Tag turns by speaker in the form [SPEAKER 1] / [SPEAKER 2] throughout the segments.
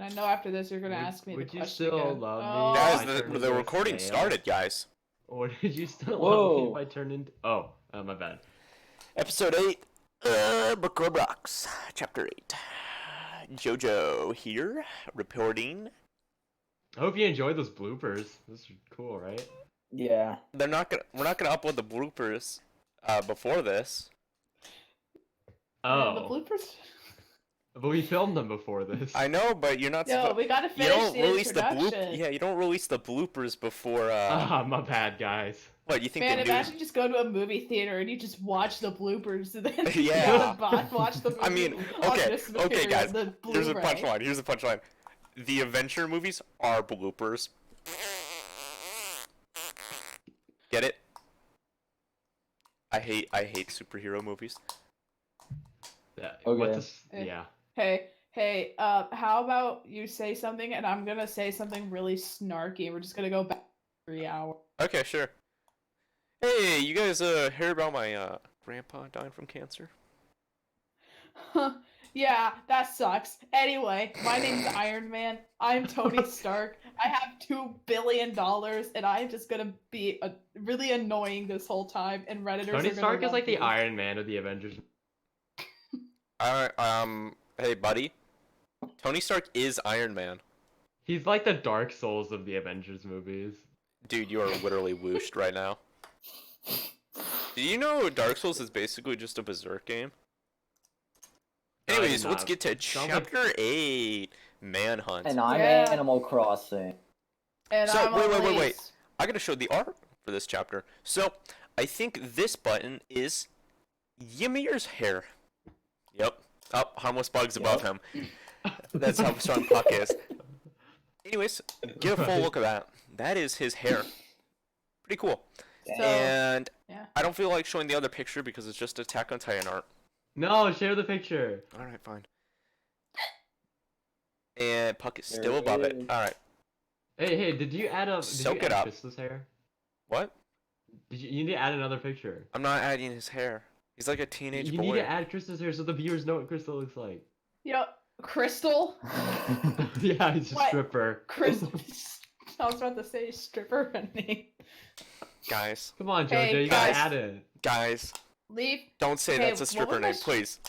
[SPEAKER 1] And I know after this you're gonna ask me the
[SPEAKER 2] Would you
[SPEAKER 1] question
[SPEAKER 2] still
[SPEAKER 1] again.
[SPEAKER 2] love me?
[SPEAKER 1] Oh.
[SPEAKER 2] if I
[SPEAKER 3] Guys,
[SPEAKER 2] turned
[SPEAKER 3] the
[SPEAKER 2] into a
[SPEAKER 3] recording
[SPEAKER 2] snail?
[SPEAKER 3] started, guys.
[SPEAKER 2] Or did you still love me
[SPEAKER 4] Whoa.
[SPEAKER 2] if I turned into... Oh, my bad.
[SPEAKER 3] Episode 8, Book Club Rocks, Chapter 8. Jojo here, reporting.
[SPEAKER 2] I hope you enjoyed those bloopers. Those are cool, right?
[SPEAKER 4] Yeah.
[SPEAKER 3] We're not gonna upload the bloopers before this.
[SPEAKER 1] And the
[SPEAKER 2] Oh.
[SPEAKER 1] bloopers?
[SPEAKER 2] But we filmed them before this.
[SPEAKER 3] I know, but you're not
[SPEAKER 1] Yo, we gotta
[SPEAKER 3] you
[SPEAKER 1] finish
[SPEAKER 3] don't
[SPEAKER 1] the
[SPEAKER 3] release the
[SPEAKER 1] introduction.
[SPEAKER 3] Yeah, you don't release the bloopers before
[SPEAKER 2] My bad, guys.
[SPEAKER 3] what, you think
[SPEAKER 1] Man,
[SPEAKER 3] the
[SPEAKER 1] imagine just go to a movie theater and you just watch the bloopers and then
[SPEAKER 3] Yeah.
[SPEAKER 1] watch the movie.
[SPEAKER 3] I mean,
[SPEAKER 1] on
[SPEAKER 3] okay,
[SPEAKER 1] this
[SPEAKER 3] okay,
[SPEAKER 1] material,
[SPEAKER 3] guys.
[SPEAKER 1] the
[SPEAKER 3] Here's the
[SPEAKER 1] Blu-ray.
[SPEAKER 3] punchline. Here's the punchline. The adventure movies are bloopers. Get it? I hate superhero movies.
[SPEAKER 2] Yeah.
[SPEAKER 4] Okay.
[SPEAKER 2] What this?
[SPEAKER 1] Eh.
[SPEAKER 2] Yeah.
[SPEAKER 1] Hey, how about you say something and I'm gonna say something really snarky. We're just gonna go back 3 hours.
[SPEAKER 3] Okay, sure. Hey, you guys hear about my grandpa dying from cancer?
[SPEAKER 1] Yeah, that sucks. Anyway, my name's Iron Man. I'm Tony Stark. I have $2 billion, and I'm just gonna be really annoying this whole time. And Redditors
[SPEAKER 2] Tony
[SPEAKER 1] are
[SPEAKER 2] Stark
[SPEAKER 1] gonna
[SPEAKER 2] is like the
[SPEAKER 1] love me.
[SPEAKER 2] Iron Man of the Avengers.
[SPEAKER 3] Hey, buddy. Tony Stark is Iron Man.
[SPEAKER 2] He's like the Dark Souls of the Avengers movies.
[SPEAKER 3] Dude, you are literally whooshed right now. Do you know Dark Souls is basically just a Berserk game?
[SPEAKER 2] No, I did
[SPEAKER 3] Anyways, let's
[SPEAKER 2] not.
[SPEAKER 3] get to
[SPEAKER 2] Sounds like-
[SPEAKER 3] Chapter 8, Manhunt.
[SPEAKER 4] And I'm
[SPEAKER 1] Yeah.
[SPEAKER 4] Animal Crossing.
[SPEAKER 1] And
[SPEAKER 3] So,
[SPEAKER 1] I'm
[SPEAKER 3] wait.
[SPEAKER 1] always-
[SPEAKER 3] I gotta show the art for this chapter. So, I think this button is Ymir's hair. Yep. Oh, harmless bugs above him. That's how strong Puck is. Anyways, get a full look of that. That is his hair. Pretty cool.
[SPEAKER 1] So,
[SPEAKER 3] And
[SPEAKER 1] yeah.
[SPEAKER 3] I don't feel like showing the other picture because it's just Attack on Titan art.
[SPEAKER 2] No, share the picture.
[SPEAKER 3] Alright, fine. And Puck is
[SPEAKER 4] There
[SPEAKER 3] still
[SPEAKER 4] it
[SPEAKER 3] above it.
[SPEAKER 4] is.
[SPEAKER 3] Alright.
[SPEAKER 2] Hey, did you add a? Did
[SPEAKER 3] Soak
[SPEAKER 2] you
[SPEAKER 3] it
[SPEAKER 2] add
[SPEAKER 3] up.
[SPEAKER 2] Krista's hair?
[SPEAKER 3] What?
[SPEAKER 2] You need to add another picture.
[SPEAKER 3] I'm not adding his hair. He's like a teenage
[SPEAKER 2] You
[SPEAKER 3] boy.
[SPEAKER 2] need to add Krista's hair so the viewers know what Krista looks like.
[SPEAKER 1] Yo, Crystal?
[SPEAKER 2] Yeah, he's a
[SPEAKER 1] What?
[SPEAKER 2] stripper.
[SPEAKER 1] Crystal. I was about to say stripper name.
[SPEAKER 3] Guys.
[SPEAKER 2] Come on, JoJo,
[SPEAKER 1] Hey,
[SPEAKER 2] you gotta
[SPEAKER 1] guys.
[SPEAKER 2] add it.
[SPEAKER 3] Guys.
[SPEAKER 1] Leave.
[SPEAKER 3] Don't say
[SPEAKER 1] Hey,
[SPEAKER 3] that's a
[SPEAKER 1] what
[SPEAKER 3] stripper
[SPEAKER 1] was my
[SPEAKER 3] name, please.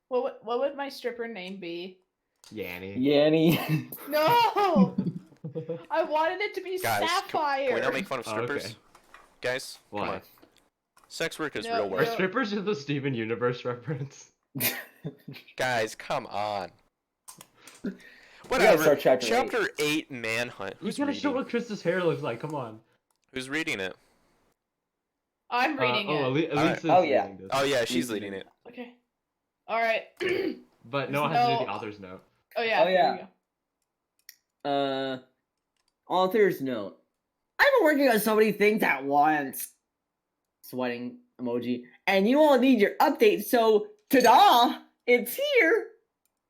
[SPEAKER 1] What would my stripper name be?
[SPEAKER 2] Yanny.
[SPEAKER 4] Yanny.
[SPEAKER 1] No! I wanted it to be
[SPEAKER 3] Guys,
[SPEAKER 1] Sapphire.
[SPEAKER 3] can we not make fun of
[SPEAKER 2] Oh,
[SPEAKER 3] strippers?
[SPEAKER 2] okay.
[SPEAKER 3] Guys, come
[SPEAKER 2] Why?
[SPEAKER 3] on. Sex work is
[SPEAKER 1] No,
[SPEAKER 3] real
[SPEAKER 2] Are
[SPEAKER 3] work.
[SPEAKER 1] no.
[SPEAKER 2] strippers just the Steven Universe reference?
[SPEAKER 3] Guys, come on.
[SPEAKER 4] gotta
[SPEAKER 3] Whatever.
[SPEAKER 4] start chapter
[SPEAKER 3] Chapter 8 Manhunt.
[SPEAKER 2] You
[SPEAKER 3] Who's
[SPEAKER 2] gotta show
[SPEAKER 3] reading?
[SPEAKER 2] what Krista's hair looks like. Come on.
[SPEAKER 3] Who's reading it?
[SPEAKER 1] I'm reading it.
[SPEAKER 2] Elise
[SPEAKER 3] Alright.
[SPEAKER 2] is
[SPEAKER 4] Oh, yeah.
[SPEAKER 2] reading this.
[SPEAKER 3] Oh yeah, she's
[SPEAKER 4] He's
[SPEAKER 3] leading
[SPEAKER 4] reading
[SPEAKER 3] it.
[SPEAKER 1] Okay. Alright.
[SPEAKER 2] But no one has to do
[SPEAKER 1] No.
[SPEAKER 2] the author's note.
[SPEAKER 1] Oh yeah.
[SPEAKER 4] Oh,
[SPEAKER 1] there
[SPEAKER 4] yeah.
[SPEAKER 1] we go.
[SPEAKER 4] Author's note. I've been working on so many things at once. Sweating emoji. And you all need your update, so ta-da! It's here!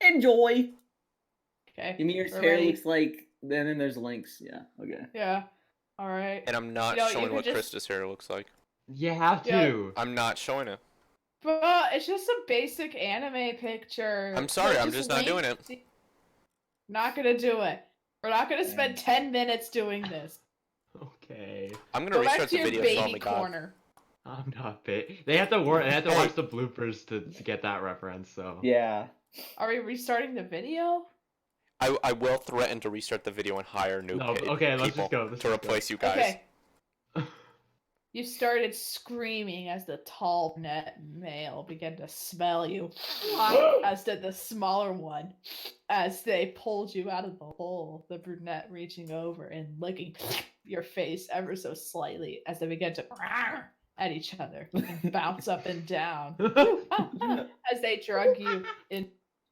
[SPEAKER 4] Enjoy!
[SPEAKER 1] Okay.
[SPEAKER 4] Ymir's
[SPEAKER 1] we're
[SPEAKER 4] hair
[SPEAKER 1] ready.
[SPEAKER 4] looks like... then there's links. Yeah, okay.
[SPEAKER 1] Yeah. Alright.
[SPEAKER 3] And I'm not
[SPEAKER 1] You know, you
[SPEAKER 3] showing
[SPEAKER 1] could
[SPEAKER 3] what
[SPEAKER 1] just-
[SPEAKER 3] Krista's hair looks like.
[SPEAKER 2] You have
[SPEAKER 1] Yeah.
[SPEAKER 2] to.
[SPEAKER 3] I'm not showing it.
[SPEAKER 1] But it's just a basic anime picture.
[SPEAKER 3] I'm sorry,
[SPEAKER 1] So
[SPEAKER 3] I'm just not doing it.
[SPEAKER 1] Not gonna do it. We're not gonna spend 10 minutes doing this.
[SPEAKER 2] Okay.
[SPEAKER 3] I'm gonna
[SPEAKER 1] Go back
[SPEAKER 3] restart
[SPEAKER 1] to
[SPEAKER 3] the
[SPEAKER 1] your
[SPEAKER 3] video, so oh
[SPEAKER 1] baby
[SPEAKER 3] my god.
[SPEAKER 1] corner.
[SPEAKER 2] I'm not big. They have to work. They have to
[SPEAKER 3] Hey.
[SPEAKER 2] watch the bloopers to get that reference. So.
[SPEAKER 4] Yeah.
[SPEAKER 1] Are we restarting the video?
[SPEAKER 3] I will threaten to restart the video and hire new
[SPEAKER 2] No,
[SPEAKER 3] pa-
[SPEAKER 2] okay, let's
[SPEAKER 3] people
[SPEAKER 2] just go. Let's
[SPEAKER 3] to
[SPEAKER 2] just go.
[SPEAKER 3] replace you guys.
[SPEAKER 1] Okay. You started screaming as the tall net male began to smell you, as did the smaller one, as they pulled you out of the hole, the brunette reaching over and licking your face ever so slightly as they began to at each other and bounce up and down as they drug you in.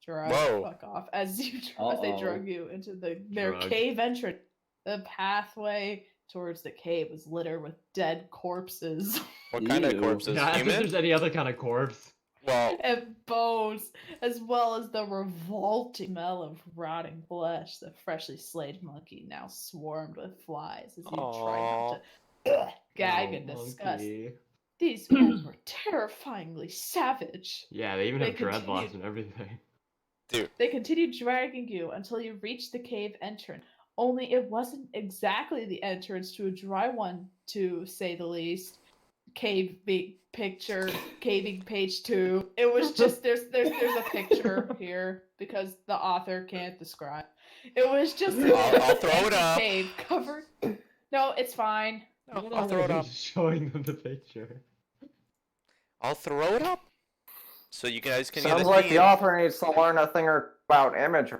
[SPEAKER 3] Whoa.
[SPEAKER 1] Fuck off. As they drug you into their
[SPEAKER 2] Drug.
[SPEAKER 1] cave entrance. The pathway towards the cave was littered with dead corpses
[SPEAKER 3] What kind of
[SPEAKER 4] Ew.
[SPEAKER 3] corpses?
[SPEAKER 2] Yeah, I think
[SPEAKER 3] Human?
[SPEAKER 2] there's any other kind of corpse.
[SPEAKER 3] Well,
[SPEAKER 1] and bones, as well as the revolting smell of rotting flesh. The freshly slayed monkey now swarmed with flies as you tried not to gag in
[SPEAKER 2] Oh,
[SPEAKER 1] disgust.
[SPEAKER 2] monkey.
[SPEAKER 1] These men were terrifyingly savage.
[SPEAKER 2] Yeah, they even
[SPEAKER 1] They
[SPEAKER 2] have dreadlocks
[SPEAKER 1] continued-
[SPEAKER 2] and everything.
[SPEAKER 3] Dude.
[SPEAKER 1] They continued dragging you until you reached the cave entrance. Only it wasn't exactly the entrance to a dry one, to say the least. Caving page 2. It was just there's a picture here because the author can't describe. It was just
[SPEAKER 3] I'll throw it
[SPEAKER 1] empty
[SPEAKER 3] up.
[SPEAKER 1] cave covered. No, it's fine.
[SPEAKER 3] No, I'll throw it up.
[SPEAKER 2] Showing them the picture.
[SPEAKER 3] I'll throw it up. So you guys can
[SPEAKER 5] Sounds
[SPEAKER 3] get a
[SPEAKER 5] like
[SPEAKER 3] theme.
[SPEAKER 5] the author needs to learn a thing about image.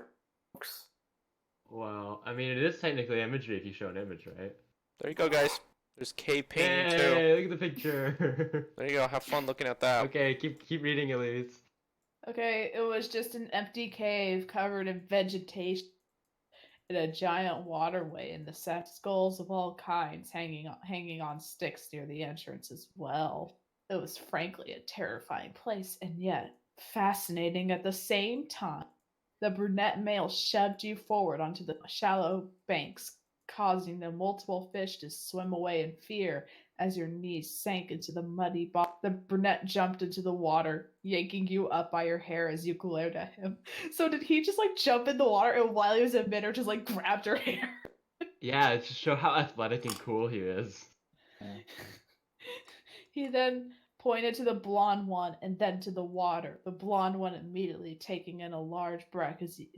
[SPEAKER 2] Well, I mean, it is technically imagery if you show an image, right?
[SPEAKER 3] There you go, guys. There's cave painting too.
[SPEAKER 2] Hey, look at the picture.
[SPEAKER 3] There you go. Have fun looking at that.
[SPEAKER 2] Okay, keep reading, Elise.
[SPEAKER 1] Okay, it was just an empty cave covered in vegetation and a giant waterway and the set skulls of all kinds hanging on sticks near the entrance as well. It was frankly a terrifying place and yet fascinating at the same time. The brunette male shoved you forward onto the shallow banks, causing the multiple fish to swim away in fear as your knees sank into the muddy bottom. The brunette jumped into the water, yanking you up by your hair as you glared at him. So did he just like jump in the water and while he was in mid just like grabbed her hair?
[SPEAKER 2] Yeah, it's to show how athletic and cool he is.
[SPEAKER 1] He then pointed to the blonde one and then to the water, the blonde one immediately taking in a large breath as he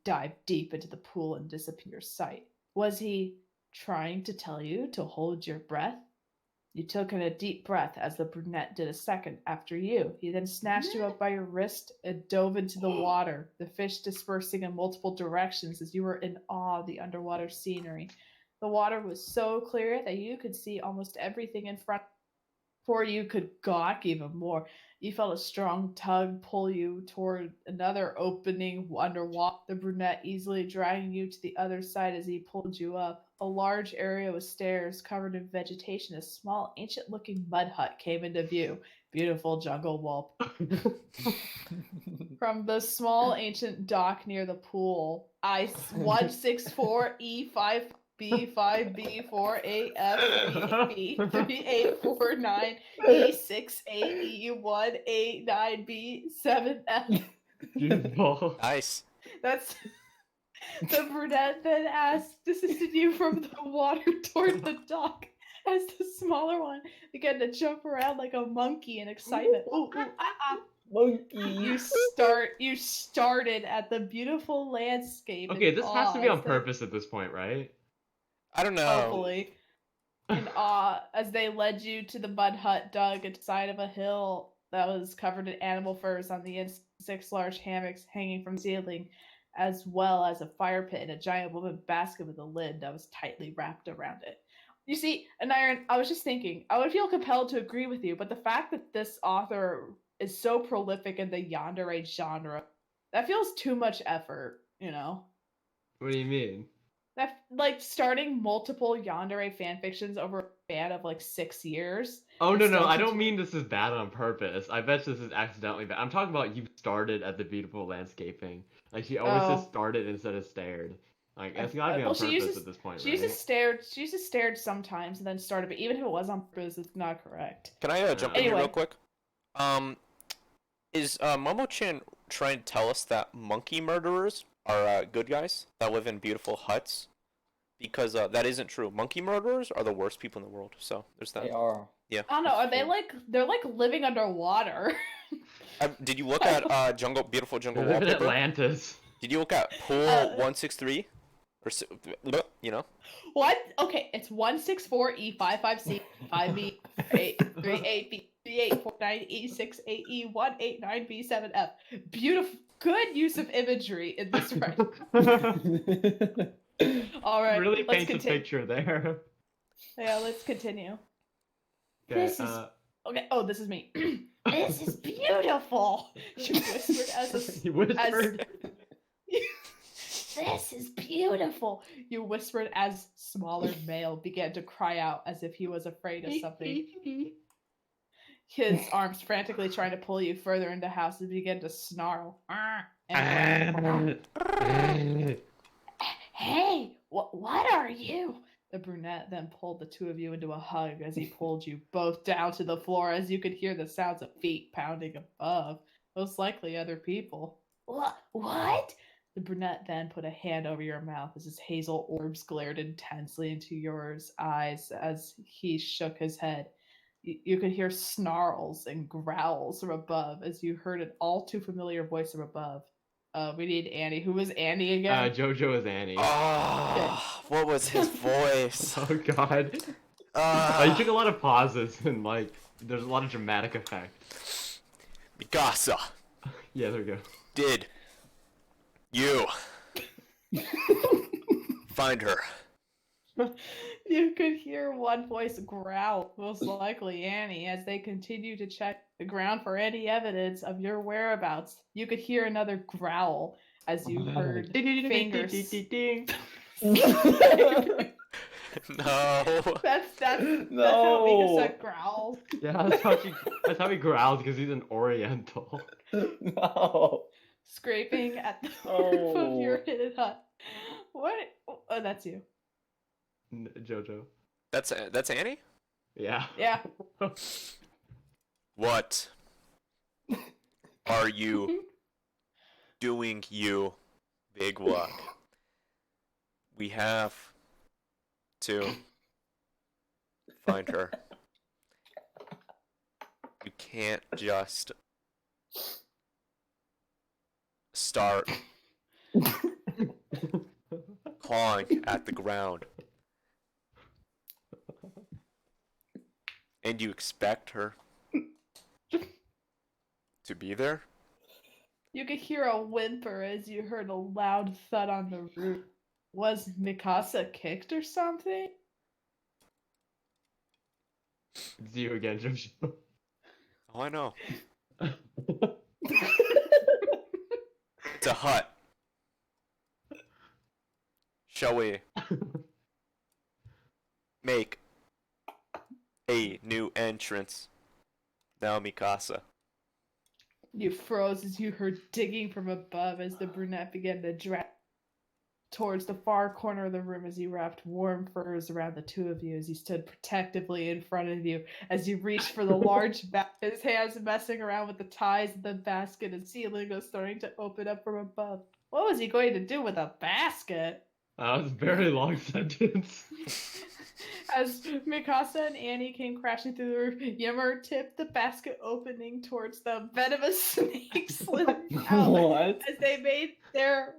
[SPEAKER 1] dived deep into the pool and disappeared sight. Was he trying to tell you to hold your breath? You took in a deep breath as the brunette did a second after you. He then snatched you up by your wrist and dove into the water, the fish dispersing in multiple directions as you were in awe of the underwater scenery. The water was so clear that you could see almost everything in front. Before you could gawk even more, you felt a strong tug pull you toward another opening underwater, the brunette easily dragging you to the other side as he pulled you up. A large area with stairs covered in vegetation, a small, ancient-looking mud hut came into view. Beautiful jungle wall. From the small, ancient dock near the pool, I-164E5... B5B4AF38E6AE189B7F.
[SPEAKER 2] Beautiful.
[SPEAKER 3] Nice.
[SPEAKER 1] That's the brunette then assisted you from the water toward the dock as the smaller one began to jump around like a monkey in excitement. Ooh,
[SPEAKER 4] Monkey.
[SPEAKER 1] You started at the beautiful landscape.
[SPEAKER 2] Okay,
[SPEAKER 1] in
[SPEAKER 2] this has to be
[SPEAKER 1] awe
[SPEAKER 2] on
[SPEAKER 1] as they-
[SPEAKER 2] purpose at this point, right?
[SPEAKER 3] I don't know.
[SPEAKER 1] Hopefully. In awe as they led you to the mud hut dug inside of a hill that was covered in animal furs on the inside, 6 large hammocks hanging from the ceiling, as well as a fire pit and a giant wooden basket with a lid that was tightly wrapped around it. You see, Aniron, I was just thinking, I would feel compelled to agree with you, but the fact that this author is so prolific in the Yandere genre, that feels too much effort, you know?
[SPEAKER 2] What do you mean?
[SPEAKER 1] That, like, starting multiple Yandere fanfictions over a span of, like, 6 years.
[SPEAKER 2] Oh,
[SPEAKER 1] and
[SPEAKER 2] no,
[SPEAKER 1] still
[SPEAKER 2] I don't
[SPEAKER 1] continue-
[SPEAKER 2] mean this is bad on purpose. I bet this is accidentally bad. I'm talking about you started at the beautiful landscaping. Like, she always
[SPEAKER 1] Oh.
[SPEAKER 2] just started instead of stared. Like, it's gotta be on
[SPEAKER 1] Well, she
[SPEAKER 2] purpose
[SPEAKER 1] uses-
[SPEAKER 2] at this point,
[SPEAKER 1] She
[SPEAKER 2] right?
[SPEAKER 1] uses stared sometimes and then started, but even if it was on purpose, it's not correct.
[SPEAKER 3] Can I jump in here
[SPEAKER 1] Anyway.
[SPEAKER 3] real quick? Is Momo-chan trying to tell us that monkey murderers are good guys that live in beautiful huts? Because that isn't true. Monkey murderers are the worst people in the world. So there's that.
[SPEAKER 4] They are.
[SPEAKER 3] Yeah.
[SPEAKER 1] I don't know, are they like, they're like living underwater.
[SPEAKER 3] Did you look at beautiful jungle
[SPEAKER 2] They live in
[SPEAKER 3] wallpaper?
[SPEAKER 2] Atlantis.
[SPEAKER 3] Did you look at pool 163? Or you know?
[SPEAKER 1] What? Okay, it's 164E556B5B38B3849E6AE189B7F. Beautiful, good use of imagery in this right. All right,
[SPEAKER 2] Really
[SPEAKER 1] let's
[SPEAKER 2] paints a
[SPEAKER 1] continue.
[SPEAKER 2] picture there.
[SPEAKER 1] Yeah, let's continue.
[SPEAKER 2] Okay,
[SPEAKER 1] This is okay. Oh, this is me. This is beautiful. You whispered as a
[SPEAKER 2] he whispered.
[SPEAKER 1] This is beautiful. You whispered as smaller male began to cry out as if he was afraid of something. His arms frantically trying to pull you further into the house and began to snarl. Hey, what are you? The brunette then pulled the two of you into a hug as he pulled you both down to the floor as you could hear the sounds of feet pounding above, most likely other people. What? The brunette then put a hand over your mouth as his hazel orbs glared intensely into yours eyes as he shook his head. You could hear snarls and growls from above as you heard an all too familiar voice from above. We need Annie. Who was Annie again?
[SPEAKER 2] Jojo is Annie.
[SPEAKER 3] Oh, what was his voice?
[SPEAKER 2] Oh god. You took a lot of pauses and like there's a lot of dramatic effect.
[SPEAKER 3] Mikasa,
[SPEAKER 2] Yeah, there we go.
[SPEAKER 3] did you find her?
[SPEAKER 1] You could hear one voice growl, most likely Annie, as they continue to check the ground for any evidence of your whereabouts. You could hear another growl as you heard fingers.
[SPEAKER 3] No.
[SPEAKER 1] That's how
[SPEAKER 4] No.
[SPEAKER 1] Mikasa growls.
[SPEAKER 2] Yeah, that's how he growls because he's an Oriental.
[SPEAKER 4] No.
[SPEAKER 1] Scraping at the roof of your hidden hut. What? Oh, that's you.
[SPEAKER 2] Jojo.
[SPEAKER 3] That's Annie?
[SPEAKER 2] Yeah.
[SPEAKER 1] Yeah.
[SPEAKER 3] What are you doing, you big walk? We have to find her. You can't just start clawing at the ground. And you expect her to be there?
[SPEAKER 1] You could hear a whimper as you heard a loud thud on the roof. Was Mikasa kicked or something?
[SPEAKER 2] It's you again, Jojo.
[SPEAKER 3] Oh, I know. It's a hut. Shall we make a new entrance? Now, Mikasa.
[SPEAKER 1] You froze as you heard digging from above as the brunette began to drag towards the far corner of the room as he wrapped warm furs around the two of you as he stood protectively in front of you as you reached for the large basket, his hands messing around with the ties of the basket and ceiling was starting to open up from above. What was he going to do with a basket?
[SPEAKER 2] That was a very long sentence.
[SPEAKER 1] As Mikasa and Annie came crashing through the roof, Yimmer tipped the basket opening towards the venomous snake slithering out
[SPEAKER 4] What?
[SPEAKER 1] as they made their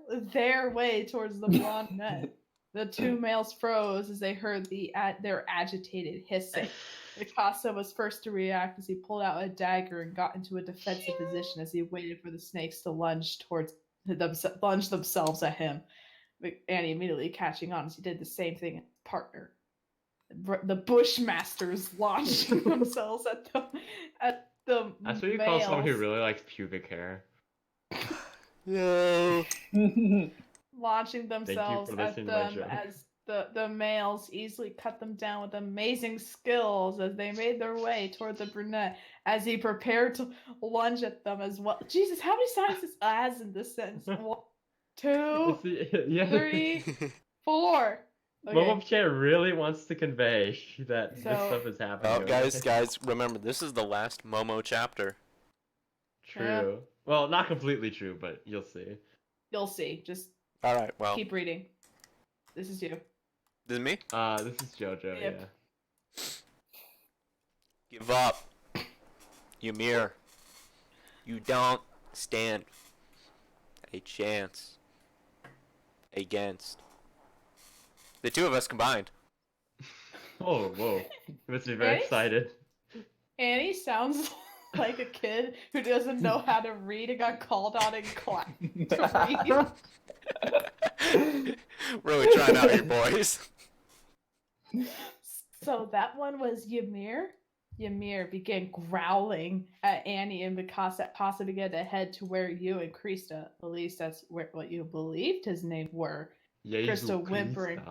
[SPEAKER 1] way towards the blonde net. The two males froze as they heard their agitated hissing. Mikasa was first to react as he pulled out a dagger and got into a defensive position as he waited for the snakes to lunge themselves at him. Annie immediately catching on as he did the same thing as his partner. The Bushmasters launching themselves at the
[SPEAKER 2] That's what you call someone who really likes pubic hair.
[SPEAKER 3] No.
[SPEAKER 1] launching themselves
[SPEAKER 2] for
[SPEAKER 1] at
[SPEAKER 2] listening to my
[SPEAKER 1] them
[SPEAKER 2] joke.
[SPEAKER 1] as the males easily cut them down with amazing skills as they made their way toward the brunette as he prepared to lunge at them as well. Jesus, how many times is as in this sentence? 1, 2,
[SPEAKER 2] Yeah.
[SPEAKER 1] 3, 4. Okay.
[SPEAKER 2] Momo Chan really wants to convey that this
[SPEAKER 1] So-
[SPEAKER 2] stuff is happening.
[SPEAKER 3] Oh,
[SPEAKER 2] okay?
[SPEAKER 3] guys, remember, this is the last Momo chapter.
[SPEAKER 2] True. Well, not completely true, but you'll see.
[SPEAKER 1] You'll see. Just
[SPEAKER 3] Alright, well,
[SPEAKER 1] keep reading. This is you.
[SPEAKER 3] this is me?
[SPEAKER 2] This is Jojo,
[SPEAKER 1] Yep.
[SPEAKER 2] yeah.
[SPEAKER 3] Give up. Ymir. You don't stand a chance against the two of us combined.
[SPEAKER 2] Oh, whoa. You must be very
[SPEAKER 1] Right?
[SPEAKER 2] excited.
[SPEAKER 1] Annie sounds like a kid who doesn't know how to read and got called out in class to read.
[SPEAKER 3] Really trying out here, boys.
[SPEAKER 1] So that one was Ymir. Ymir began growling at Annie and Mikasa began to head to where you and Krista, at least that's what you believed his name were. Krista whimpering.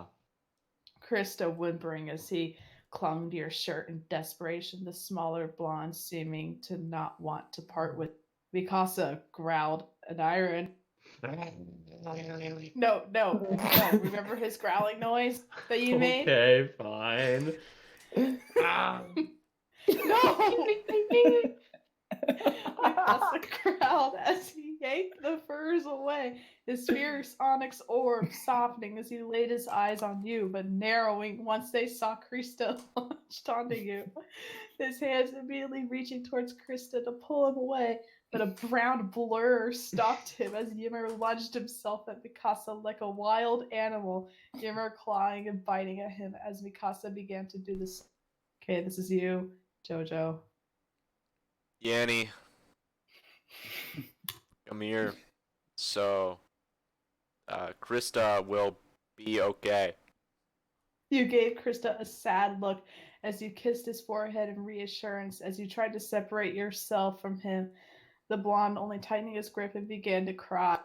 [SPEAKER 1] Krista whimpering as he clung to your shirt in desperation, the smaller blonde seeming to not want to part with. Mikasa growled an iron. No. Remember his growling noise that you made?
[SPEAKER 2] Okay, fine. Ah.
[SPEAKER 1] No! Mikasa growled as he yanked the furs away, his fierce onyx orb softening as he laid his eyes on you, but narrowing once they saw Krista launched onto you. His hands immediately reaching towards Krista to pull him away, but a brown blur stopped him as Ymir lunged himself at Mikasa like a wild animal, Ymir clawing and biting at him as Mikasa began to do this. Okay, this is you, Jojo.
[SPEAKER 3] Yanni, come here. So, Krista will be okay.
[SPEAKER 1] You gave Krista a sad look as you kissed his forehead in reassurance as you tried to separate yourself from him, the blonde only tightening his grip and began to cry.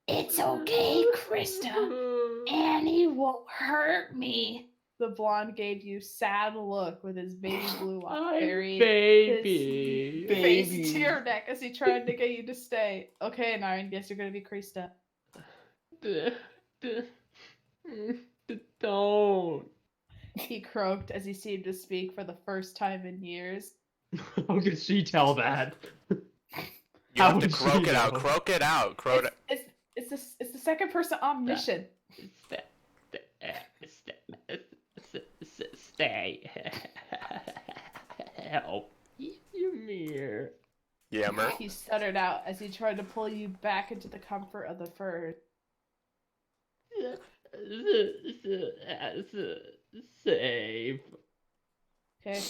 [SPEAKER 1] It's okay, Krista. Annie won't hurt me. The blonde gave you sad look with his baby blue eyes buried
[SPEAKER 2] baby.
[SPEAKER 1] his face to your neck as he tried to get you to stay. Okay, Naren, guess you're gonna be Krista.
[SPEAKER 2] Don't.
[SPEAKER 1] He croaked as he seemed to speak for the first time in years.
[SPEAKER 2] How could she tell that?
[SPEAKER 3] You
[SPEAKER 2] How
[SPEAKER 3] have to
[SPEAKER 2] would she
[SPEAKER 3] croak it out.
[SPEAKER 2] know?
[SPEAKER 3] Croak it out. Croak it.
[SPEAKER 1] It's the second person omniscient.
[SPEAKER 2] Stay. Help. Ymir.
[SPEAKER 3] Yammer.
[SPEAKER 1] He stuttered out as he tried to pull you back into the comfort of the fur.
[SPEAKER 2] Save.
[SPEAKER 1] Okay.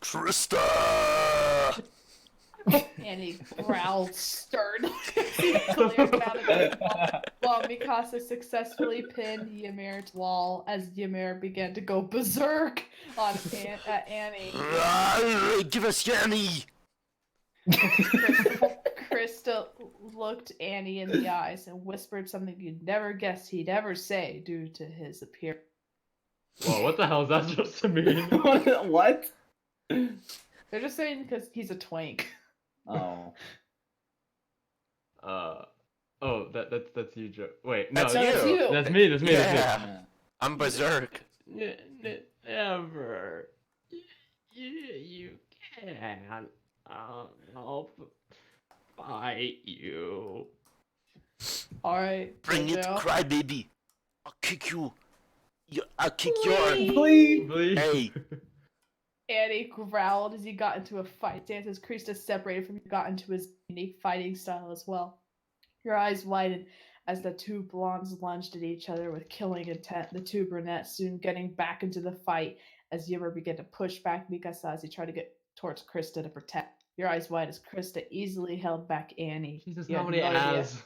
[SPEAKER 3] Krista!
[SPEAKER 1] And he growled sternly as he glared out of the wall, while Mikasa successfully pinned Ymir to the wall as Ymir began to go berserk on Annie.
[SPEAKER 3] Give us Yanni!
[SPEAKER 1] Krista looked Annie in the eyes and whispered something you'd never guessed he'd ever say due to his appearance.
[SPEAKER 2] Whoa, what the hell is that supposed to mean?
[SPEAKER 4] What?
[SPEAKER 1] They're just saying because he's a twink.
[SPEAKER 4] Oh.
[SPEAKER 2] Oh, that's you, Joe. Wait, no,
[SPEAKER 3] That's
[SPEAKER 1] That's
[SPEAKER 3] you.
[SPEAKER 1] you.
[SPEAKER 2] That's me. That's me.
[SPEAKER 3] Yeah.
[SPEAKER 4] Yeah.
[SPEAKER 3] I'm berserk.
[SPEAKER 2] Never. You can't. I'll fight you.
[SPEAKER 1] Alright,
[SPEAKER 3] Bring it,
[SPEAKER 1] Jojo.
[SPEAKER 3] crybaby. I'll kick you. I'll kick your.
[SPEAKER 4] Please.
[SPEAKER 2] Please.
[SPEAKER 3] Hey.
[SPEAKER 1] Annie growled as he got into a fight stance as Krista separated from you, got into his unique fighting style as well. Your eyes widened as the two blondes lunged at each other with killing intent, the two brunettes soon getting back into the fight as Ymir began to push back Mikasa as he tried to get towards Krista to protect. Your eyes wide as Krista easily held back Annie.
[SPEAKER 2] Jesus,
[SPEAKER 1] You had
[SPEAKER 2] nobody
[SPEAKER 1] no idea.
[SPEAKER 2] has.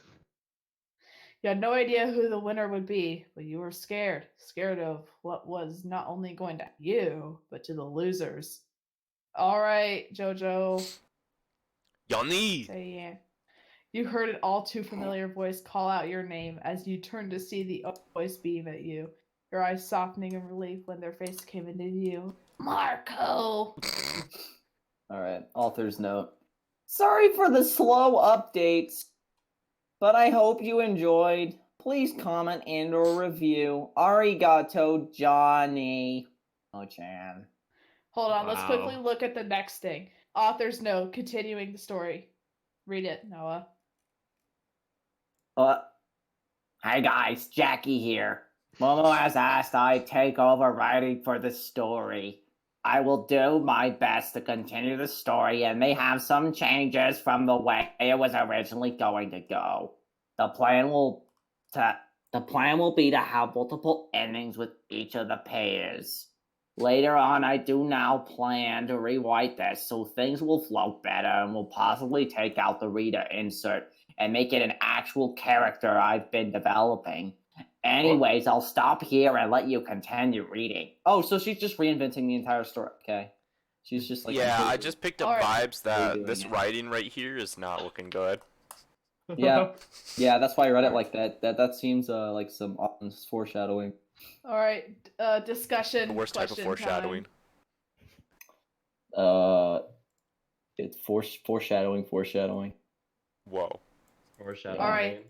[SPEAKER 1] You had no idea who the winner would be, but you were scared. Scared of what was not only going to you, but to the losers. Alright, Jojo.
[SPEAKER 3] Yanni!
[SPEAKER 1] Say yeah. You heard an all too familiar voice call out your name as you turned to see the voice beam at you, your eyes softening in relief when their face came into view. Marco!
[SPEAKER 4] Alright, author's note. Sorry for the slow updates, but I hope you enjoyed. Please comment and or review. Arigato, Johnny. Oh-chan.
[SPEAKER 1] Hold on, let's quickly
[SPEAKER 2] Wow.
[SPEAKER 1] look at the next thing. Author's note, continuing the story. Read it, Noah.
[SPEAKER 4] Hey guys, Jackie here. Momo has asked I take over writing for the story. I will do my best to continue the story and may have some changes from the way it was originally going to go. The plan will be to have multiple endings with each of the pairs. Later on, I do now plan to rewrite this so things will flow better and will possibly take out the reader insert and make it an actual character I've been developing. Anyways, I'll stop here and let you continue reading. Oh, so she's just reinventing the entire story. Okay. She's just like...
[SPEAKER 3] Yeah, I
[SPEAKER 4] completely-
[SPEAKER 3] just picked up
[SPEAKER 1] Alright.
[SPEAKER 3] vibes that
[SPEAKER 4] Redoing
[SPEAKER 3] this
[SPEAKER 4] it.
[SPEAKER 3] writing right here is not looking good.
[SPEAKER 4] Yeah. Yeah, that's why I read it like that. That seems like some foreshadowing.
[SPEAKER 1] Alright, discussion.
[SPEAKER 3] The worst type of
[SPEAKER 1] question
[SPEAKER 3] foreshadowing.
[SPEAKER 1] time.
[SPEAKER 4] It's foreshadowing.
[SPEAKER 3] Whoa.
[SPEAKER 2] Foreshadowing.
[SPEAKER 1] Alright.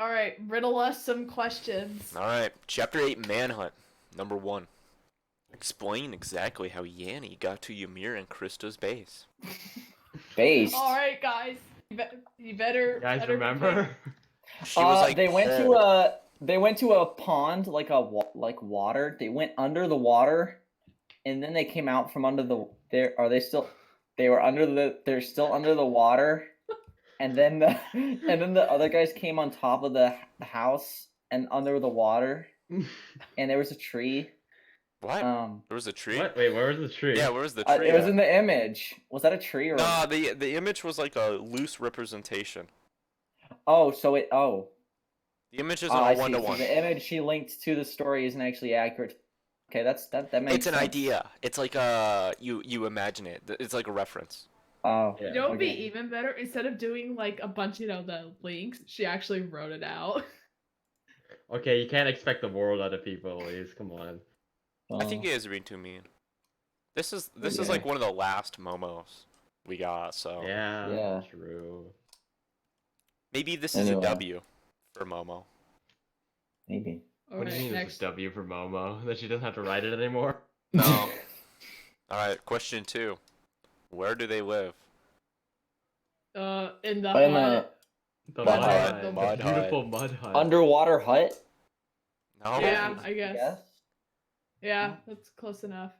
[SPEAKER 1] Alright, riddle us some questions.
[SPEAKER 3] Alright, Chapter 8 Manhunt. Number 1. Explain exactly how Yanni got to Ymir and Krista's base.
[SPEAKER 4] Based.
[SPEAKER 1] All right, guys. You better.
[SPEAKER 2] Guys,
[SPEAKER 1] better
[SPEAKER 2] remember?
[SPEAKER 3] She was like,
[SPEAKER 4] they went to
[SPEAKER 3] "Pull."
[SPEAKER 4] a pond, like like water. They went under the water, and then they came out from under the. Are they still? They were under the. They're still under the water, and then the other guys came on top of the house and under the water, and there was a tree.
[SPEAKER 3] What?
[SPEAKER 4] Um,
[SPEAKER 3] There was a tree?
[SPEAKER 2] What? Wait, where was the tree?
[SPEAKER 3] Yeah, where was the tree?
[SPEAKER 4] it was
[SPEAKER 3] at?
[SPEAKER 4] in the image. Was that a tree or?
[SPEAKER 3] Nah, the image was like a loose representation.
[SPEAKER 4] Oh, so it. Oh.
[SPEAKER 3] The image isn't
[SPEAKER 4] I
[SPEAKER 3] all
[SPEAKER 4] see.
[SPEAKER 3] one to
[SPEAKER 4] So
[SPEAKER 3] one.
[SPEAKER 4] the image she linked to the story isn't actually accurate. Okay, that makes
[SPEAKER 3] It's an
[SPEAKER 4] sense.
[SPEAKER 3] idea. It's like you imagine it. It's like a reference.
[SPEAKER 4] Oh,
[SPEAKER 2] Yeah.
[SPEAKER 1] You know what would be
[SPEAKER 4] okay.
[SPEAKER 1] even better? Instead of doing like a bunch, the links, she actually wrote it out.
[SPEAKER 2] Okay, you can't expect the world out of people, Elise. Come on.
[SPEAKER 3] I think
[SPEAKER 4] Oh.
[SPEAKER 3] you guys are being too mean. This is
[SPEAKER 4] Okay.
[SPEAKER 3] like one of the last momos we got, so
[SPEAKER 2] Yeah,
[SPEAKER 4] Yeah.
[SPEAKER 2] true.
[SPEAKER 3] maybe this is
[SPEAKER 4] Anyway.
[SPEAKER 3] a W for Momo.
[SPEAKER 4] Maybe.
[SPEAKER 2] What do you mean
[SPEAKER 1] Next.
[SPEAKER 2] it's a W for Momo? That she doesn't have to write it anymore?
[SPEAKER 3] No. Alright, question 2. Where do they live?
[SPEAKER 1] In the
[SPEAKER 4] In
[SPEAKER 1] hut.
[SPEAKER 2] The
[SPEAKER 4] Mud
[SPEAKER 2] mud
[SPEAKER 4] hut.
[SPEAKER 2] hut.
[SPEAKER 1] The
[SPEAKER 3] mud
[SPEAKER 2] The
[SPEAKER 3] hut.
[SPEAKER 2] beautiful mud hut.
[SPEAKER 4] Underwater hut.
[SPEAKER 3] No?
[SPEAKER 1] Yeah,
[SPEAKER 3] I
[SPEAKER 1] I guess. Yeah, that's close enough.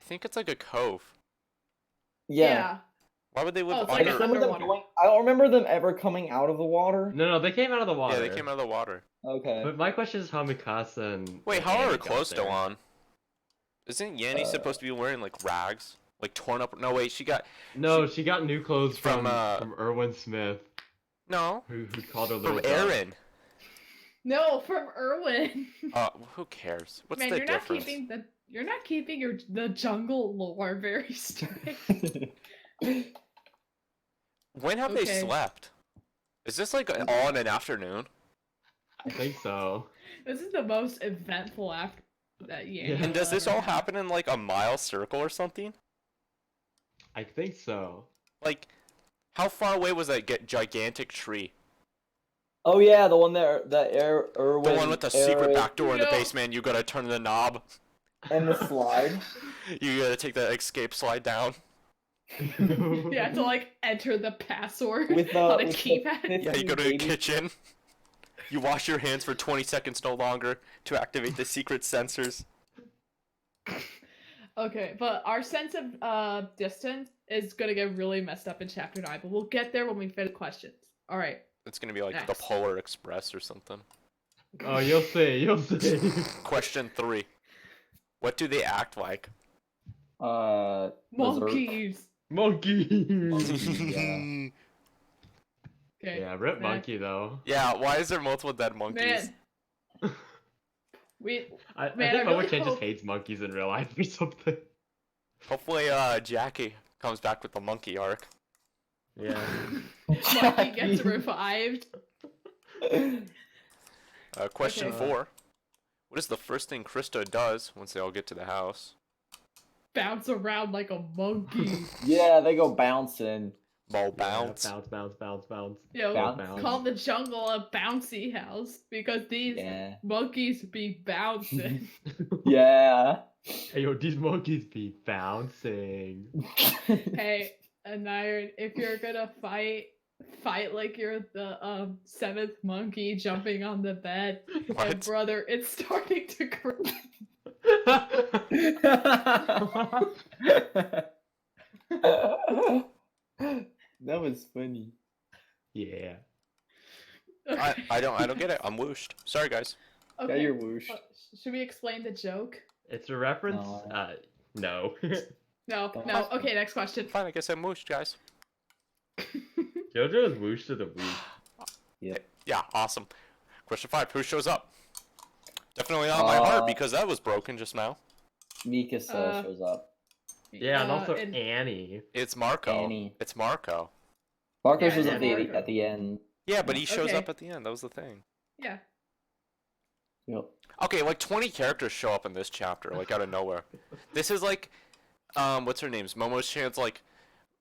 [SPEAKER 3] think it's like a cove.
[SPEAKER 4] Yeah.
[SPEAKER 3] Why would they live
[SPEAKER 1] Oh, it's
[SPEAKER 4] I
[SPEAKER 1] like
[SPEAKER 3] under?
[SPEAKER 1] an underwater.
[SPEAKER 4] I don't remember them ever coming out of the water.
[SPEAKER 2] No, they came out of the water.
[SPEAKER 3] Yeah, they came out of the water.
[SPEAKER 4] Okay.
[SPEAKER 2] But my question is how Mikasa and
[SPEAKER 3] Wait,
[SPEAKER 2] and
[SPEAKER 3] how are
[SPEAKER 2] Annie
[SPEAKER 3] her
[SPEAKER 2] got
[SPEAKER 3] clothes still
[SPEAKER 2] there.
[SPEAKER 3] on? Isn't Yanni supposed to be wearing like rags? Like torn up? No, wait, she got.
[SPEAKER 2] No, she got new clothes
[SPEAKER 3] From,
[SPEAKER 2] from Erwin Smith,
[SPEAKER 3] No.
[SPEAKER 2] who called her little
[SPEAKER 3] From
[SPEAKER 2] duck.
[SPEAKER 3] Aaron.
[SPEAKER 1] No, from Erwin.
[SPEAKER 3] Who cares? What's
[SPEAKER 1] Man,
[SPEAKER 3] the
[SPEAKER 1] you're
[SPEAKER 3] difference?
[SPEAKER 1] not keeping the jungle lore very straight.
[SPEAKER 3] When have they
[SPEAKER 1] Okay.
[SPEAKER 3] slept? Is this like all in an afternoon?
[SPEAKER 2] I think so.
[SPEAKER 1] This is the most eventful after that year.
[SPEAKER 2] Yeah.
[SPEAKER 3] And does this all happen in like a mile circle or something?
[SPEAKER 2] I think so.
[SPEAKER 3] Like, how far away was that gigantic tree?
[SPEAKER 4] Oh yeah, the one that
[SPEAKER 3] The one with the secret back door in the
[SPEAKER 1] No.
[SPEAKER 3] basement. You gotta turn the knob.
[SPEAKER 4] and the slide.
[SPEAKER 3] You gotta take the escape slide down.
[SPEAKER 1] You have to like enter the password
[SPEAKER 4] With the
[SPEAKER 1] on a
[SPEAKER 4] with
[SPEAKER 1] keypad.
[SPEAKER 4] the
[SPEAKER 3] Yeah, you go to the
[SPEAKER 4] 50 baby-
[SPEAKER 3] kitchen. You wash your hands for 20 seconds no longer to activate the secret sensors.
[SPEAKER 1] Okay, but our sense of distance is gonna get really messed up in chapter 9, but we'll get there when we finish questions. All right.
[SPEAKER 3] It's gonna be like the
[SPEAKER 1] Next.
[SPEAKER 3] Polar Express or something.
[SPEAKER 2] Oh, you'll see. You'll see.
[SPEAKER 3] Question 3. What do they act like?
[SPEAKER 4] Berserk.
[SPEAKER 1] Monkeys.
[SPEAKER 2] Monkey.
[SPEAKER 1] Okay.
[SPEAKER 2] Yeah, rip
[SPEAKER 1] next.
[SPEAKER 2] monkey though.
[SPEAKER 3] Yeah, why is there multiple dead monkeys?
[SPEAKER 1] Man. We
[SPEAKER 2] I
[SPEAKER 1] Man,
[SPEAKER 2] think
[SPEAKER 1] I
[SPEAKER 2] Momo
[SPEAKER 1] really
[SPEAKER 2] Chan just
[SPEAKER 1] hope-
[SPEAKER 2] hates monkeys in real life or something.
[SPEAKER 3] Hopefully, Jackie comes back with the monkey arc.
[SPEAKER 2] Yeah.
[SPEAKER 1] monkey gets revived.
[SPEAKER 3] Question
[SPEAKER 1] Okay.
[SPEAKER 3] 4. What is the first thing Krista does once they all get to the house?
[SPEAKER 1] Bounce around like a monkey.
[SPEAKER 4] Yeah, they go bouncing.
[SPEAKER 3] Ball bounce.
[SPEAKER 2] Yeah, bounce.
[SPEAKER 1] Yo,
[SPEAKER 4] Bounce.
[SPEAKER 1] call the jungle a bouncy house because these
[SPEAKER 4] Yeah.
[SPEAKER 1] monkeys be bouncing.
[SPEAKER 4] Yeah.
[SPEAKER 2] Hey, yo, these monkeys be bouncing.
[SPEAKER 1] Hey, Aniron, if you're gonna fight like you're the seventh monkey jumping on the bed. And
[SPEAKER 3] What?
[SPEAKER 1] brother, it's starting to grow.
[SPEAKER 4] That was funny.
[SPEAKER 2] Yeah.
[SPEAKER 3] I don't get it. I'm whooshed. Sorry, guys.
[SPEAKER 4] Yeah,
[SPEAKER 1] Okay.
[SPEAKER 4] you're whoosh.
[SPEAKER 1] Should we explain the joke?
[SPEAKER 2] It's a reference.
[SPEAKER 4] No.
[SPEAKER 2] No.
[SPEAKER 1] No,
[SPEAKER 4] Don't
[SPEAKER 1] no.
[SPEAKER 4] ask me.
[SPEAKER 1] Okay, next question.
[SPEAKER 3] Fine, I guess I'm whooshed, guys.
[SPEAKER 2] JoJo is whoosh to the weak.
[SPEAKER 3] Yeah, awesome. Question 5. Who shows up? Definitely not my heart because that was broken just now.
[SPEAKER 4] Mikasa shows up.
[SPEAKER 2] Yeah, and also
[SPEAKER 1] and-
[SPEAKER 2] Annie.
[SPEAKER 3] It's Marco.
[SPEAKER 4] Annie.
[SPEAKER 3] It's Marco.
[SPEAKER 4] Marco
[SPEAKER 1] Yeah,
[SPEAKER 4] shows
[SPEAKER 1] and
[SPEAKER 4] up
[SPEAKER 1] Marco.
[SPEAKER 4] at the end.
[SPEAKER 3] Yeah, but he shows
[SPEAKER 1] Okay.
[SPEAKER 3] up at the end. That was the thing.
[SPEAKER 1] yeah.
[SPEAKER 4] Yep.
[SPEAKER 3] Okay, like 20 characters show up in this chapter, like out of nowhere. This is like, what's her name's? Momo-chan's like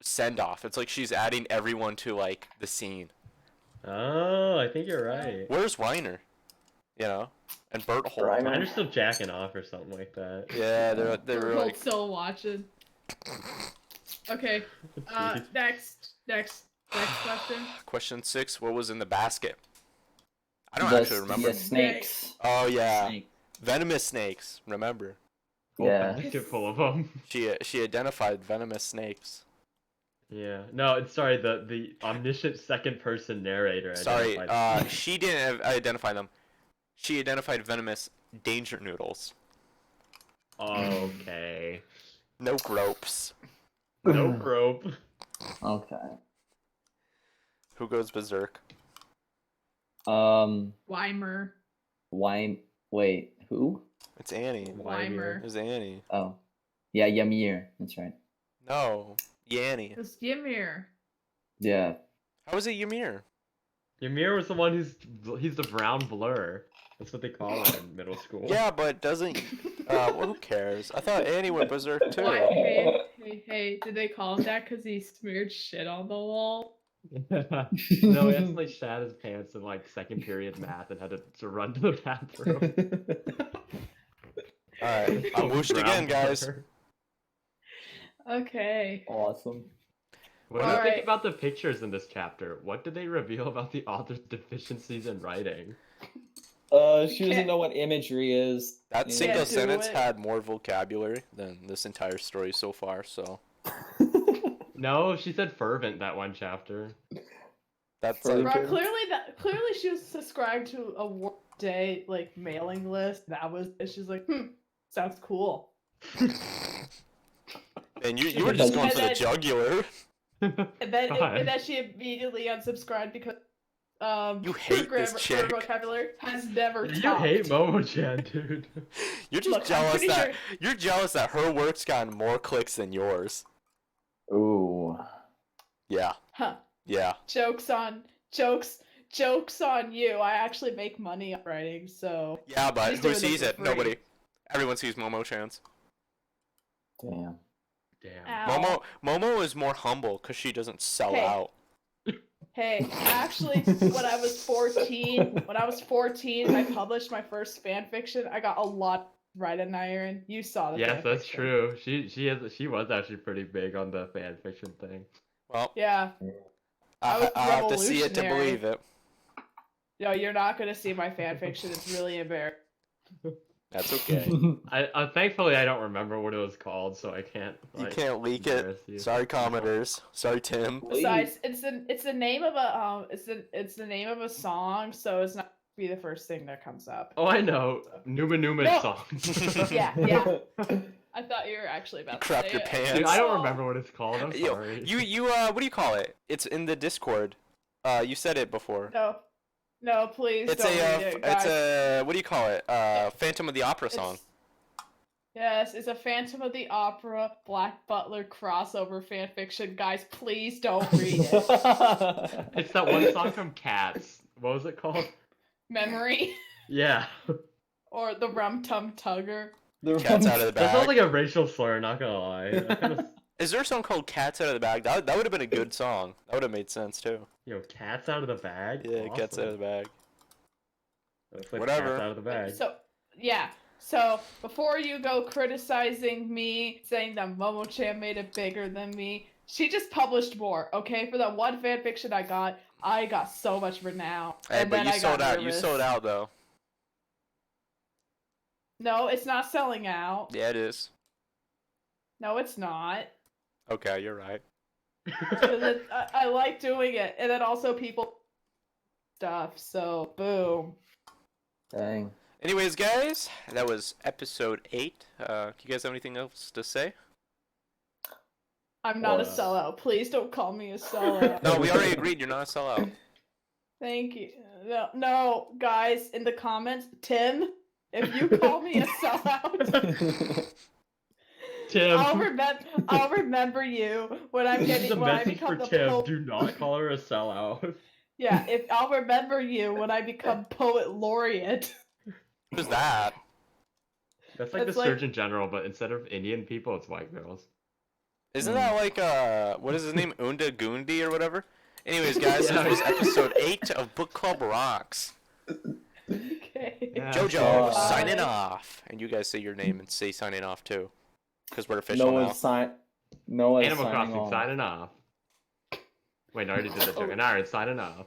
[SPEAKER 3] send off. It's like she's adding everyone to like the scene.
[SPEAKER 2] Oh, I think you're right.
[SPEAKER 3] Where's Reiner? You know, and Bert Holt.
[SPEAKER 5] Reiner.
[SPEAKER 2] Mine are still jacking off or something like that.
[SPEAKER 3] Yeah, they're
[SPEAKER 1] We're
[SPEAKER 3] like
[SPEAKER 1] still watching. Okay.
[SPEAKER 2] Jeez.
[SPEAKER 1] Next question.
[SPEAKER 3] Question 6. What was in the basket? I don't
[SPEAKER 4] The-
[SPEAKER 3] actually remember.
[SPEAKER 4] The snakes.
[SPEAKER 3] Oh yeah,
[SPEAKER 4] Snake.
[SPEAKER 3] venomous snakes. Remember?
[SPEAKER 2] Whole
[SPEAKER 4] Yeah.
[SPEAKER 2] basket full of them.
[SPEAKER 3] She identified venomous snakes.
[SPEAKER 2] Yeah. No, it's sorry. The omniscient second person narrator.
[SPEAKER 3] Sorry,
[SPEAKER 2] identified them.
[SPEAKER 3] she didn't identify them. She identified venomous danger noodles.
[SPEAKER 2] Okay.
[SPEAKER 3] No ropes.
[SPEAKER 2] No rope.
[SPEAKER 4] Okay.
[SPEAKER 3] Who goes berserk?
[SPEAKER 1] Weimer.
[SPEAKER 4] Why? Wait, who?
[SPEAKER 3] It's Annie.
[SPEAKER 1] Weimer.
[SPEAKER 3] It's Annie.
[SPEAKER 4] Oh, yeah, Ymir. That's right.
[SPEAKER 3] No, Yanni.
[SPEAKER 1] It's Ymir.
[SPEAKER 4] Yeah.
[SPEAKER 3] How is it Ymir?
[SPEAKER 2] Ymir was the one he's the brown blur. That's what they call him in middle school.
[SPEAKER 3] Yeah, but doesn't. Well, who cares? I thought Annie went berserk too.
[SPEAKER 1] Why? Hey, did they call him that because he smeared shit on the wall?
[SPEAKER 2] No, he actually shat his pants in like second period math and had to run to the bathroom.
[SPEAKER 3] Alright, I'm whooshed again, guys.
[SPEAKER 1] Okay.
[SPEAKER 4] Awesome.
[SPEAKER 2] What do you think
[SPEAKER 1] Alright.
[SPEAKER 2] about the pictures in this chapter? What did they reveal about the author's deficiencies in writing?
[SPEAKER 4] She
[SPEAKER 1] can't-
[SPEAKER 4] doesn't know what imagery is.
[SPEAKER 3] That
[SPEAKER 4] Yeah.
[SPEAKER 3] single
[SPEAKER 1] Can't do
[SPEAKER 3] sentence
[SPEAKER 1] it.
[SPEAKER 3] had more vocabulary than this entire story so far, so
[SPEAKER 2] No, she said fervent that one chapter.
[SPEAKER 3] that's
[SPEAKER 4] Fervent.
[SPEAKER 3] like,
[SPEAKER 1] Bro, clearly she was subscribed to a workday like mailing list. That was and she's like, sounds cool.
[SPEAKER 3] and you were just going for the
[SPEAKER 1] And then-
[SPEAKER 3] jugular.
[SPEAKER 1] And then
[SPEAKER 2] God.
[SPEAKER 1] and then she immediately unsubscribed because
[SPEAKER 3] You
[SPEAKER 1] her
[SPEAKER 3] hate this
[SPEAKER 1] her
[SPEAKER 3] chick.
[SPEAKER 1] vocabulary has never
[SPEAKER 2] You
[SPEAKER 1] topped.
[SPEAKER 2] hate Momo-chan, dude.
[SPEAKER 3] You're just
[SPEAKER 1] Look, I'm
[SPEAKER 3] jealous
[SPEAKER 1] pretty
[SPEAKER 3] that
[SPEAKER 1] sure-
[SPEAKER 3] you're jealous that her work's gotten more clicks than yours.
[SPEAKER 4] Ooh.
[SPEAKER 3] Yeah,
[SPEAKER 1] Huh.
[SPEAKER 3] yeah.
[SPEAKER 1] Jokes on you. I actually make money on writing, so
[SPEAKER 3] Yeah, but
[SPEAKER 1] She's
[SPEAKER 3] who
[SPEAKER 1] doing this
[SPEAKER 3] sees
[SPEAKER 1] for
[SPEAKER 3] it?
[SPEAKER 1] free.
[SPEAKER 3] Nobody. Everyone sees Momo-chan's.
[SPEAKER 4] Damn.
[SPEAKER 2] Damn.
[SPEAKER 1] ow.
[SPEAKER 3] Momo is more humble because she doesn't sell
[SPEAKER 1] Hey.
[SPEAKER 3] out.
[SPEAKER 1] Hey, actually, when I was 14 and I published my first fan fiction, I got a lot right in iron. You saw the
[SPEAKER 2] Yes,
[SPEAKER 1] fan
[SPEAKER 2] that's
[SPEAKER 1] fiction.
[SPEAKER 2] true. She was actually pretty big on the fan fiction thing.
[SPEAKER 3] Well,
[SPEAKER 1] Yeah. I was
[SPEAKER 3] I have to see it to
[SPEAKER 1] revolutionary.
[SPEAKER 3] believe it.
[SPEAKER 1] No, you're not gonna see my fan fiction. It's really embarrassing.
[SPEAKER 3] That's okay.
[SPEAKER 2] I thankfully I don't remember what it was called, so I can't.
[SPEAKER 3] You
[SPEAKER 2] Like,
[SPEAKER 3] can't leak
[SPEAKER 2] embarrass
[SPEAKER 3] it.
[SPEAKER 2] you.
[SPEAKER 3] Sorry, commenters. Sorry, Tim.
[SPEAKER 1] Besides, it's the name of a it's the name of a song, so it's not gonna be the first thing that comes up.
[SPEAKER 2] Oh, I know. Numa Numa's
[SPEAKER 1] No.
[SPEAKER 2] song.
[SPEAKER 1] Yeah. I thought you were actually about to
[SPEAKER 3] Crapped
[SPEAKER 1] say
[SPEAKER 3] your
[SPEAKER 1] it.
[SPEAKER 3] pants.
[SPEAKER 2] Dude, I don't
[SPEAKER 1] Oh.
[SPEAKER 2] remember what it's called. I'm
[SPEAKER 3] Yo,
[SPEAKER 2] sorry.
[SPEAKER 3] you what do you call it? It's in the Discord. You said it before.
[SPEAKER 1] No, please
[SPEAKER 3] It's
[SPEAKER 1] don't
[SPEAKER 3] a
[SPEAKER 1] read it, guys.
[SPEAKER 3] it's a what do you call it? Phantom of the Opera song.
[SPEAKER 1] Yes, it's a Phantom of the Opera Black Butler crossover fanfiction. Guys, please don't read it.
[SPEAKER 2] It's that one song from Cats. What was it called?
[SPEAKER 1] Memory
[SPEAKER 2] Yeah.
[SPEAKER 1] or the Rum Tum Tugger.
[SPEAKER 3] Cats out of the
[SPEAKER 2] That sounds
[SPEAKER 3] bag.
[SPEAKER 2] like a racial slur, not gonna lie. That kinda-
[SPEAKER 3] Is there a song called Cats Out of the Bag? That would have been a good song. That would have made sense too.
[SPEAKER 2] Yo, cats out of the bag?
[SPEAKER 3] Yeah, Cats Out of the Bag.
[SPEAKER 2] Looks like
[SPEAKER 3] Whatever.
[SPEAKER 2] Cats out of the bag.
[SPEAKER 1] So, yeah. So, before you go criticizing me, saying that Momo-chan made it bigger than me, she just published more, okay? For that one fanfiction I got so much renown.
[SPEAKER 3] Hey,
[SPEAKER 1] And
[SPEAKER 3] but
[SPEAKER 1] then
[SPEAKER 3] you
[SPEAKER 1] I
[SPEAKER 3] sold
[SPEAKER 1] got
[SPEAKER 3] out. You
[SPEAKER 1] nervous.
[SPEAKER 3] sold out though.
[SPEAKER 1] No, it's not selling out.
[SPEAKER 3] Yeah, it is.
[SPEAKER 1] No, it's not.
[SPEAKER 3] Okay, you're right.
[SPEAKER 1] 'Cause I like doing it. And then also people stuff, so boom.
[SPEAKER 4] Dang.
[SPEAKER 3] Anyways, guys, that was episode 8. You guys have anything else to say?
[SPEAKER 1] I'm not a
[SPEAKER 2] Well,
[SPEAKER 1] sellout. Please don't call me a sellout.
[SPEAKER 3] No, we already agreed. You're not a sellout.
[SPEAKER 1] Thank you. No, guys, in the comments, Tim, if you call me a sellout,
[SPEAKER 2] Tim.
[SPEAKER 1] I'll remember you when I'm
[SPEAKER 2] This is a
[SPEAKER 1] getting when I
[SPEAKER 2] message for
[SPEAKER 1] become the
[SPEAKER 2] Tim.
[SPEAKER 1] poet.
[SPEAKER 2] Do not call her a sellout.
[SPEAKER 1] Yeah, if I'll remember you when I become poet laureate.
[SPEAKER 3] Who's that?
[SPEAKER 2] That's like
[SPEAKER 1] That's
[SPEAKER 2] the
[SPEAKER 1] like-
[SPEAKER 2] Surgeon General, but instead of Indian people, it's white girls.
[SPEAKER 3] Isn't that like what is his name? Unda Gundi or whatever? Anyways, guys,
[SPEAKER 2] Yeah.
[SPEAKER 3] this was episode 8 of Book Club Rocks.
[SPEAKER 1] Okay.
[SPEAKER 2] Yeah,
[SPEAKER 3] Jojo,
[SPEAKER 4] Bye.
[SPEAKER 3] signing off. And you guys say your name and say signing off too. Because we're official
[SPEAKER 4] No
[SPEAKER 3] now.
[SPEAKER 4] one signed.
[SPEAKER 5] Noah's
[SPEAKER 2] Animal
[SPEAKER 5] signing
[SPEAKER 2] Crossing
[SPEAKER 5] off.
[SPEAKER 2] signing off. Wait, no, I already did that joke. And Aaron signing off.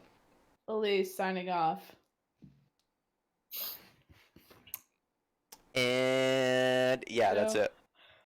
[SPEAKER 1] Elise signing off.
[SPEAKER 3] And yeah, that's
[SPEAKER 1] So-
[SPEAKER 3] it.